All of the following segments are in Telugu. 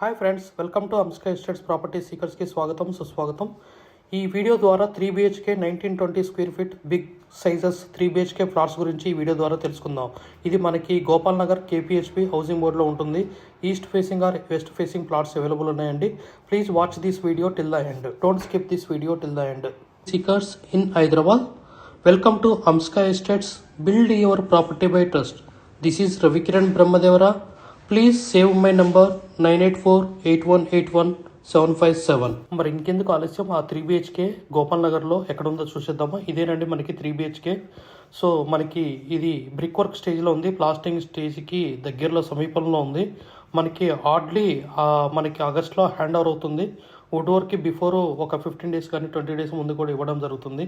Hi friends, welcome to Amska estates property సీకర్స్కి స్వాగతం సుస్వాగతం. ఈ వీడియో ద్వారా 3BHK 1920 square feet big sizes 3BHK flats గురించి ఈ వీడియో ద్వారా తెలుసుకుందాం. ఇది మనకి గోపాల్ నగర్ KPHP హౌసింగ్ బోర్డ్లో ఉంటుంది. East facing or west facing plots available ఉన్నాయండి. Please watch this video till the end. Don't skip this video till the end. Seekers in Hyderabad, welcome to Amska estates. Build your property by trust. This is Ravikiran Brahmadevara. Please save my number 9848181757. మరి ఇంకెందుకు ఆలస్యం, ఆ 3BHK గోపాల్ నగర్లో ఎక్కడ ఉందో చూసేద్దామా. ఇదేనండి మనకి 3BHK. సో మనకి ఇది బ్రిక్ వర్క్ స్టేజ్లో ఉంది, ప్లాస్టింగ్ స్టేజ్కి దగ్గరలో సమీపంలో ఉంది. మనకి హార్డ్లీ మనకి ఆగస్ట్లో హ్యాండ్ ఓవర్ అవుతుంది. వుడ్ వర్క్కి బిఫోర్ ఒక 15 డేస్ కానీ 20 డేస్ ముందు కూడా ఇవ్వడం జరుగుతుంది.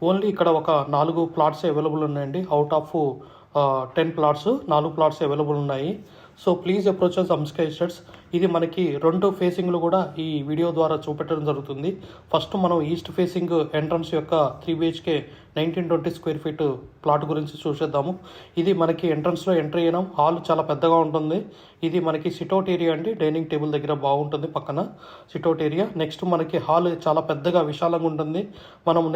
ఓన్లీ ఇక్కడ ఒక 4 ప్లాట్స్ అవైలబుల్ ఉన్నాయండి. Out of 10 plots 4 plots available ఉన్నాయి. So please approach us Amska estates. ఇది మనకి 2 ఫేసింగ్లు కూడా ఈ వీడియో ద్వారా చూపెట్టడం జరుగుతుంది. ఫస్ట్ మనం ఈస్ట్ ఫేసింగ్ ఎంట్రన్స్ యొక్క 3BHK 1920 స్క్వేర్ ఫీట్ ప్లాట్ గురించి చూసేద్దాము. ఇది మనకి ఎంట్రన్స్లో ఎంట్రీ అయినాం. హాల్ చాలా పెద్దగా ఉంటుంది. ఇది మనకి సిట్అవుట్ ఏరియా అండి. డైనింగ్ టేబుల్ దగ్గర బాగుంటుంది, పక్కన సిట్అవుట్ ఏరియా. నెక్స్ట్ మనకి హాల్ చాలా పెద్దగా విశాలంగా ఉంటుంది.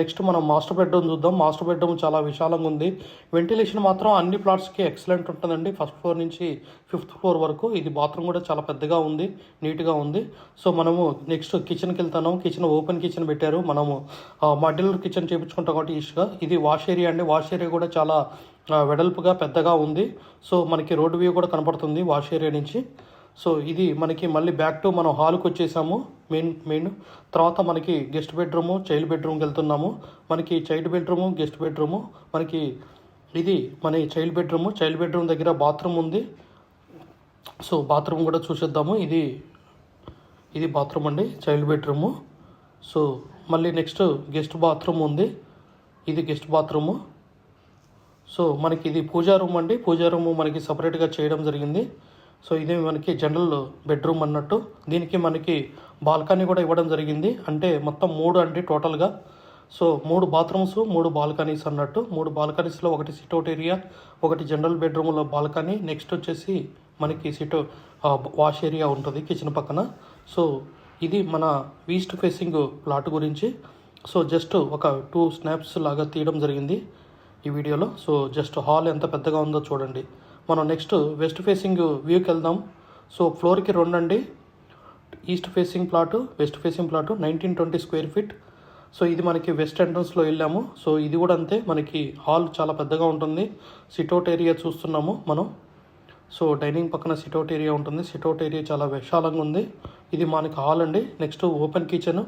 నెక్స్ట్ మనం మాస్టర్ బెడ్రూమ్ చూద్దాం. మాస్టర్ బెడ్రూమ్ చాలా విశాలంగా ఉంది. వెంటిలేషన్ మాత్రం అన్ని ప్లాట్స్కి ఎక్సలెంట్ ఉంటుందండి, ఫస్ట్ ఫ్లోర్ నుంచి 5th ఫ్లోర్ వరకు. ఇది బాత్రూమ్ కూడా చాలా పెద్దగా ఉంది, నీట్గా ఉంది. సో మనము నెక్స్ట్ కిచెన్కి వెళ్తాము. కిచెన్ ఓపెన్ కిచెన్ పెట్టారు. మనము మాడ్యులర్ కిచెన్ చేయించుకుంటాం కాబట్టి ఈస్ట్గా. ఇది వాష్ ఏరియా అండి. వాష్ ఏరియా కూడా చాలా వెడల్పుగా పెద్దగా ఉంది. సో మనకి రోడ్ వ్యూ కూడా కనపడుతుంది వాష్ ఏరియా నుంచి. సో ఇది మనకి మళ్ళీ బ్యాక్ టు మనం హాల్కి వచ్చేసాము. మెయిన్ తర్వాత మనకి గెస్ట్ బెడ్రూము, చైల్డ్ బెడ్రూమ్కి వెళ్తున్నాము. మనకి చైల్డ్ బెడ్రూము, గెస్ట్ బెడ్రూము, మనకి ఇది మన చైల్డ్ బెడ్రూము. చైల్డ్ బెడ్రూమ్ దగ్గర బాత్రూమ్ ఉంది. సో బాత్రూమ్ కూడా చూసేద్దాము. ఇది బాత్రూమ్ అండి, చైల్డ్ బెడ్రూము. సో మళ్ళీ నెక్స్ట్ గెస్ట్ బాత్రూమ్ ఉంది. ఇది గెస్ట్ బాత్రూము. సో మనకి ఇది పూజా రూమ్ అండి. పూజా రూము మనకి సపరేట్గా చేయడం జరిగింది. సో ఇదే మనకి జనరల్ బెడ్రూమ్ అన్నట్టు. దీనికి మనకి బాల్కనీ కూడా ఇవ్వడం జరిగింది. అంటే మొత్తం 3 అండి టోటల్గా. సో 3 బాత్రూమ్స్, 3 బాల్కనీస్ అన్నట్టు. 3 బాల్కనీస్లో ఒకటి సిట్అవుట్ ఏరియా, ఒకటి జనరల్ బెడ్రూమ్లో బాల్కనీ, నెక్స్ట్ వచ్చేసి మనకి వాష్ ఏరియా ఉంటుంది కిచెన్ పక్కన. సో ఇది మన ఈస్ట్ ఫేసింగ్ ప్లాట్ గురించి. సో జస్ట్ ఒక 2 స్నాప్స్ లాగా తీయడం జరిగింది ఈ వీడియోలో. సో జస్ట్ హాల్ ఎంత పెద్దగా ఉందో చూడండి. మనం నెక్స్ట్ వెస్ట్ ఫేసింగ్ వ్యూకి వెళ్దాం. సో ఫ్లోర్కి 2 అండి. East facing plot, west facing plot 1920 square feet. So ఇది మనకి వెస్ట్ ఎంట్రన్స్లో వెళ్ళాము. సో ఇది కూడా అంతే, మనకి హాల్ చాలా పెద్దగా ఉంటుంది. సిట్అవుట్ ఏరియా చూస్తున్నాము మనం. సో డైనింగ్ పక్కన సిట్అవుట్ ఏరియా ఉంటుంది. సిట్అవుట్ ఏరియా చాలా విశాలంగా ఉంది. ఇది మనకి హాల్ అండి. Next open kitchen.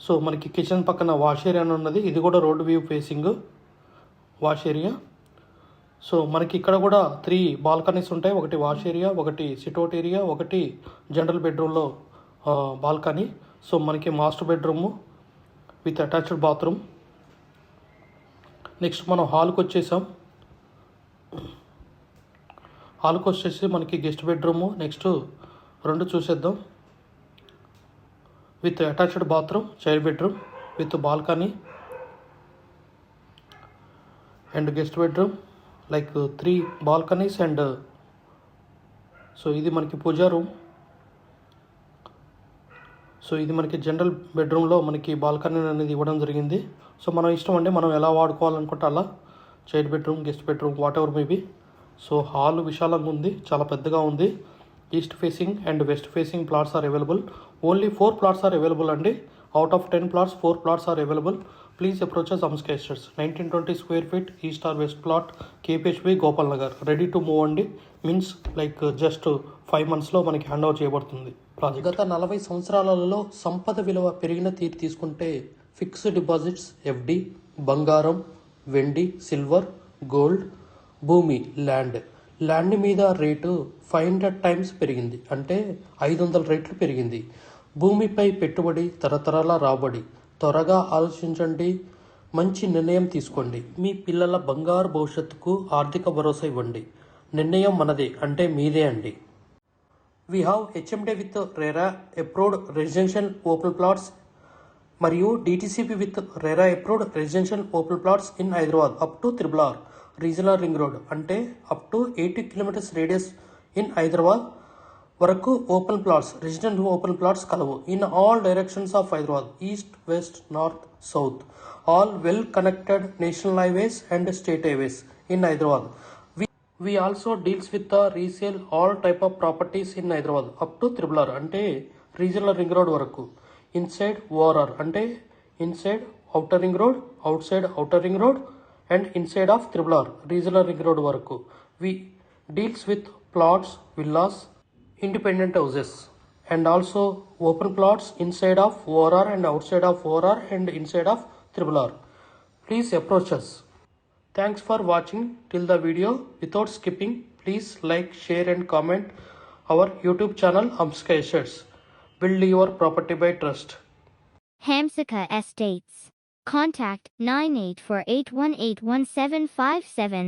సో మనకి కిచెన్ పక్కన వాష్ ఏరియా ఉన్నది. ఇది కూడా road view facing wash area. So మనకి ఇక్కడ కూడా 3 బాల్కనీస్ ఉంటాయి. ఒకటి వాష్ ఏరియా, ఒకటి సిట్అవుట్ ఏరియా, ఒకటి జనరల్ బెడ్రూమ్లో బాల్కనీ. సో మనకి master bedroom with attached bathroom. Next మనం హాల్కి వచ్చేసాం. హాల్కి వచ్చేసి మనకి గెస్ట్ బెడ్రూము, నెక్స్ట్ 2 చూసేద్దాం. With attached bathroom, child bedroom with balcony and guest bedroom, like 3 balconies and. So ఇది మనకి పూజా రూమ్. సో ఇది మనకి జనరల్ బెడ్రూమ్లో మనకి బాల్కనీ అనేది ఇవ్వడం జరిగింది. సో మనం ఇష్టం అండి, మనం ఎలా వాడుకోవాలనుకుంటే అలా. Child bedroom, guest bedroom, whatever maybe. So hall విశాలంగా ఉంది, చాలా పెద్దగా ఉంది. East facing and west facing plots are available. Only 4 plots are available అండి. Out of 10 plots 4 plots are available. Please approach us Amska estates. 1920 square feet east or west plot, KPHP Gopal Nagar. Ready to move అండి. మీన్స్ లైక్ జస్ట్ 5 monthsలో మనకి హ్యాండ్ ఓవర్ చేయబడుతుంది ప్రాజెక్ట్. గత 40 సంవత్సరాలలో సంపద విలువ పెరిగిన తీరు తీసుకుంటే ఫిక్స్డ్ డిపాజిట్స్, FD, బంగారం, వెండి, సిల్వర్, గోల్డ్, భూమి, ల్యాండ్ మీద రేటు 500 times పెరిగింది. అంటే 500 రెట్లు పెరిగింది. భూమిపై పెట్టుబడి, తరతరాల రాబడి. త్వరగా ఆలోచించండి, మంచి నిర్ణయం తీసుకోండి. మీ పిల్లల బంగారు భవిష్యత్తుకు ఆర్థిక భరోసా ఇవ్వండి. నిర్ణయం మనదే, అంటే మీదే అండి. We have HMD with RERA approved residential open plots మరియు DTCP with RERA approved residential open plots in Hyderabad up to RRR regional ring road. అంటే up to 80 kilometers radius in Hyderabad. వరకు open plots, resident open plots కలవు. In all directions of Hyderabad, east, west, north, south, all well connected national highways and state highways in Hyderabad. We also deals with the resale all type of properties in Hyderabad up to Triple R అంటే రీజనల్ రింగ్ రోడ్ వరకు. ఇన్సైడ్ ఓఆర్ఆర్ అంటే inside outer ring road, outside outer ring road and inside of triple R regional ring road వరకు. We deals with plots, villas, independent houses and also open plots inside of ORR and outside of ORR and inside of triple R. Please approach us. Thanks for watching till the video. Without skipping, please like, share and comment our YouTube channel Hamsika Estates. Build your property by trust. Hamsika Estates. Contact 9848181757.